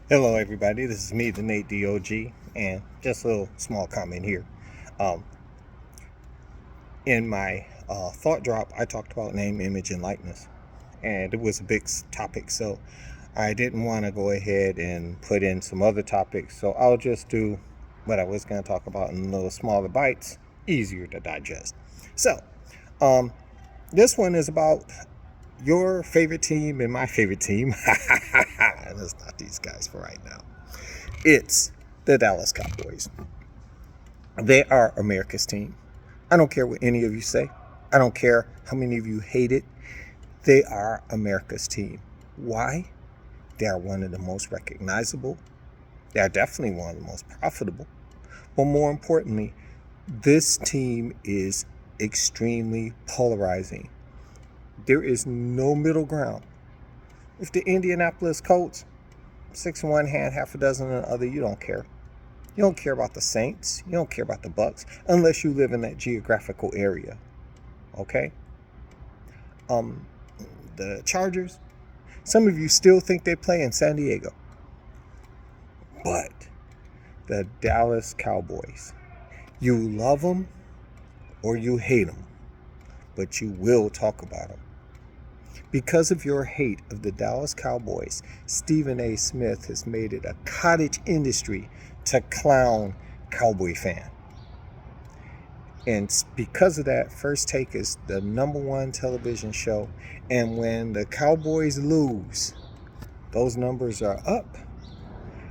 Hello, everybody. This is me, the Nate DOG, and just a little small comment here. Um, in my thought drop, I talked about name, image, and likeness, and it was a big topic, so I didn't want to go ahead and put in some other topics. So I'll just do what I was going to talk about in little smaller bites, easier to digest. So, um, this one is about your favorite team and my favorite team. And it's not these guys for right now. It's the Dallas Cowboys. They are America's team. I don't care what any of you say. I don't care how many of you hate it. They are America's team. Why? They are one of the most recognizable. They are definitely one of the most profitable. But more importantly, this team is extremely polarizing. There is no middle ground. If the Indianapolis Colts, six in one hand, half a dozen in the other, you don't care. You don't care about the Saints. You don't care about the Bucks unless you live in that geographical area. Okay? Um, the Chargers. Some of you still think they play in San Diego. But the Dallas Cowboys. You love them or you hate them. But you will talk about them. Because of your hate of the Dallas Cowboys, Stephen A. Smith has made it a cottage industry to clown Cowboy fan. And because of that, First Take is the #1 television show. And when the Cowboys lose, those numbers are up.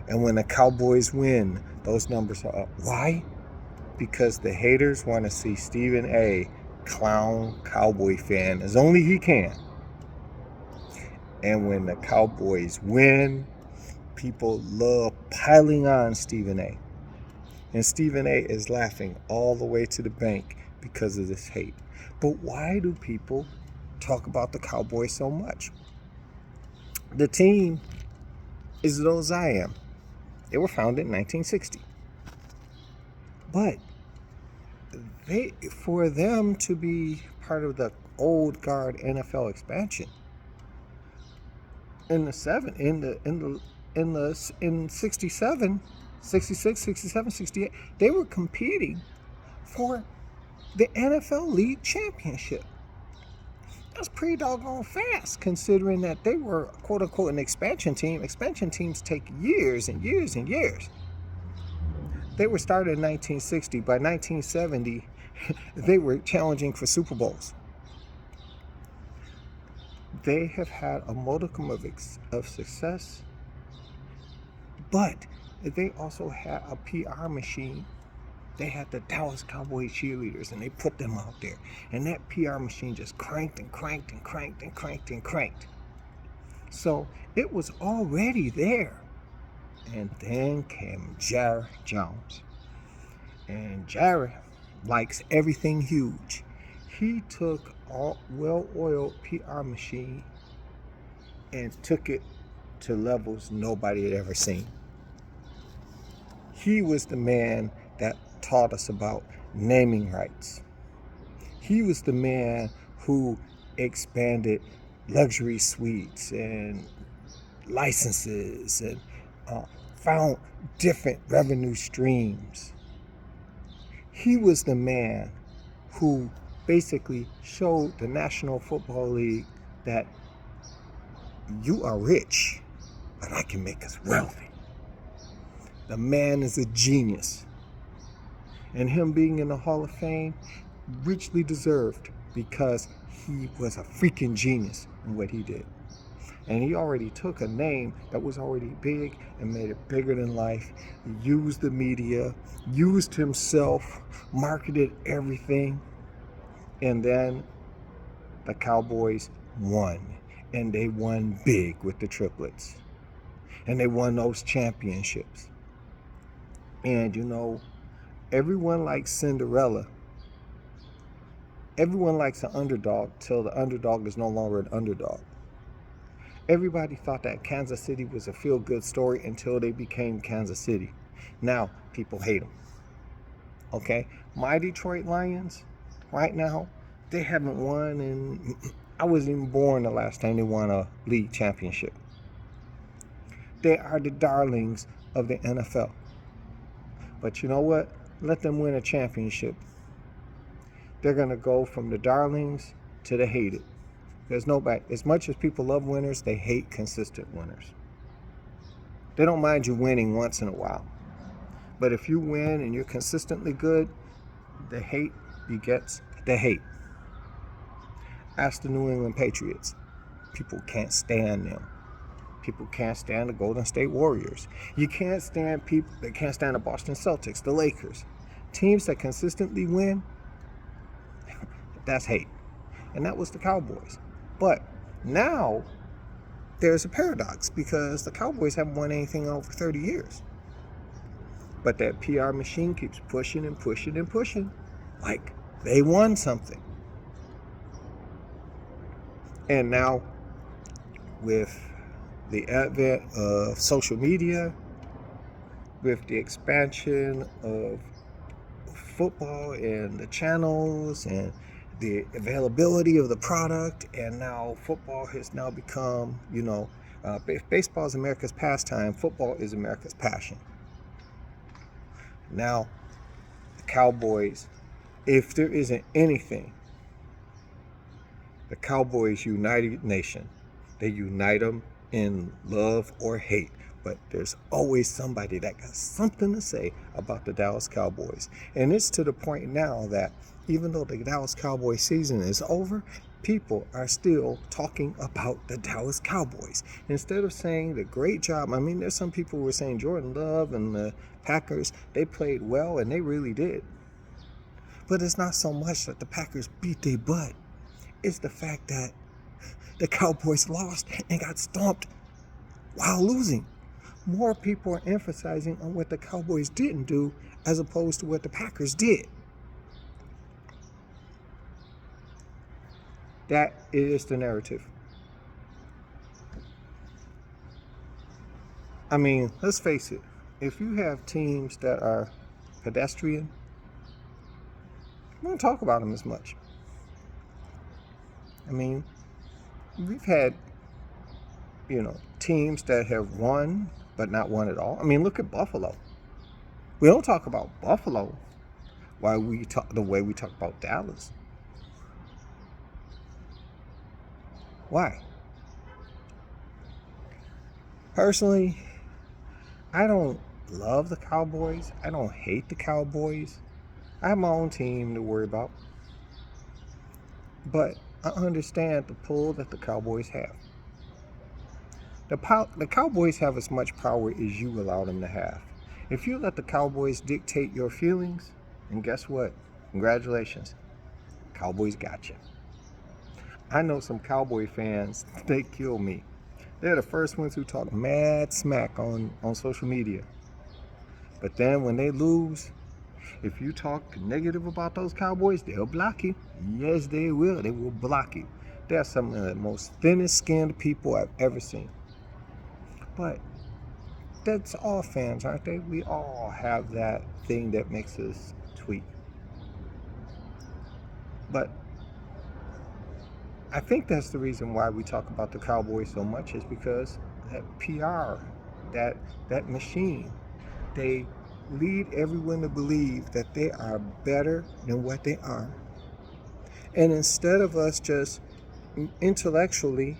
And when the Cowboys win, those numbers are up. Why? Because the haters want to see Stephen A. clown Cowboy fan as only he can. And when the Cowboys win, people love piling on Stephen A. And Stephen A is laughing all the way to the bank because of this hate. But why do people talk about the Cowboys so much? The team is those I am. They were founded in 1960. But for them to be part of the old guard NFL expansion in 67, 66, 67, 68, they were competing for the NFL League Championship. That's pretty doggone fast considering that they were quote unquote an expansion team. Expansion teams take years and years and years. They were started in 1960. By 1970, they were challenging for Super Bowls. They have had a modicum of success, but they also had a PR machine. They had the Dallas Cowboys cheerleaders, and they put them out there. And that PR machine just cranked and cranked and cranked and cranked and cranked. So it was already there. And then came Jerry Jones. And Jerry likes everything huge. He took a well-oiled PR machine and took it to levels nobody had ever seen. He was the man that taught us about naming rights. He was the man who expanded luxury suites and licenses and found different revenue streams. He was the man who basically showed the National Football League that you are rich, but I can make us wealthy. The man is a genius. And him being in the Hall of Fame, richly deserved because he was a freaking genius in what he did. And he already took a name that was already big and made it bigger than life. He used the media, used himself, marketed everything. And then the Cowboys won. And they won big with the triplets. And they won those championships. And you know, everyone likes Cinderella. Everyone likes an underdog till the underdog is no longer an underdog. Everybody thought that Kansas City was a feel-good story until they became Kansas City. Now, people hate them. Okay? My Detroit Lions, right now, they haven't won, and I wasn't even born the last time they won a league championship. They are the darlings of the NFL. But you know what? Let them win a championship. They're going to go from the darlings to the hated. There's nobody, as much as people love winners, they hate consistent winners. They don't mind you winning once in a while. But if you win and you're consistently good, the hate begets the hate. Ask the New England Patriots. People can't stand them. People can't stand the Golden State Warriors. You can't stand people that can't stand the Boston Celtics, the Lakers. Teams that consistently win, that's hate. And that was the Cowboys. But now there's a paradox because the Cowboys haven't won anything in over 30 years. But that PR machine keeps pushing and pushing and pushing like they won something. And now with the advent of social media, with the expansion of football and the channels and the availability of the product, and now football has now become, if baseball is America's pastime, football is America's passion. Now, the Cowboys, if there isn't anything, the Cowboys united nation. They unite them in love or hate. But there's always somebody that got something to say about the Dallas Cowboys. And it's to the point now that even though the Dallas Cowboys season is over, people are still talking about the Dallas Cowboys. Instead of saying the great job, there's some people who were saying Jordan Love and the Packers, they played well, and they really did. But it's not so much that the Packers beat their butt. It's the fact that the Cowboys lost and got stomped while losing. More people are emphasizing on what the Cowboys didn't do as opposed to what the Packers did. That is the narrative. Let's face it. If you have teams that are pedestrian, we don't talk about them as much. We've had, teams that have won but not won at all. Look at Buffalo. We don't talk about Buffalo while we talk the way we talk about Dallas. Why? Personally, I don't love the Cowboys. I don't hate the Cowboys. I have my own team to worry about. But I understand the pull that the Cowboys have. The Cowboys have as much power as you allow them to have. If you let the Cowboys dictate your feelings, and guess what? Congratulations. Cowboys got you. I know some Cowboy fans, they kill me. They're the first ones who talk mad smack on social media. But then when they lose, if you talk negative about those Cowboys, they'll block you. Yes, they will. They will block you. They're some of the most thinnest skinned people I've ever seen. But that's all fans, aren't they? We all have that thing that makes us tweet. But I think that's the reason why we talk about the Cowboys so much, is because that PR, that machine, they lead everyone to believe that they are better than what they are. And instead of us just intellectually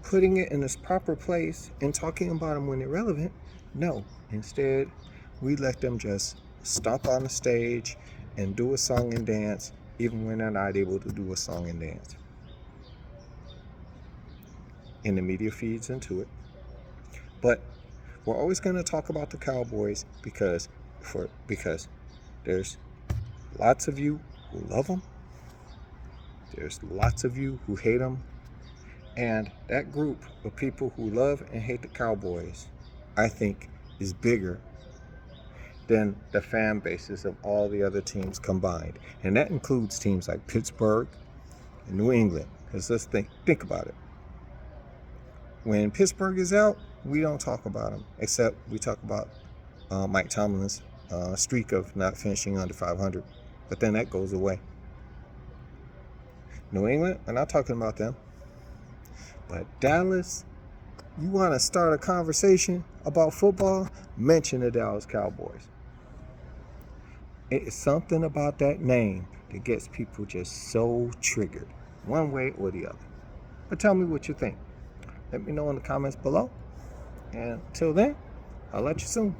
putting it in its proper place and talking about them when they're relevant, no. Instead, we let them just stomp on the stage and do a song and dance, even when they're not able to do a song and dance. And the media feeds into it. But we're always going to talk about the Cowboys because there's lots of you who love them. There's lots of you who hate them. And that group of people who love and hate the Cowboys, I think, is bigger than the fan bases of all the other teams combined. And that includes teams like Pittsburgh and New England. Because let's think about it. When Pittsburgh is out, we don't talk about them, except we talk about Mike Tomlin's streak of not finishing under 500. But then that goes away. New England, we're not talking about them. But Dallas, you want to start a conversation about football, mention the Dallas Cowboys. It's something about that name that gets people just so triggered, one way or the other. But tell me what you think. Let me know in the comments below. And until then, I'll let you soon.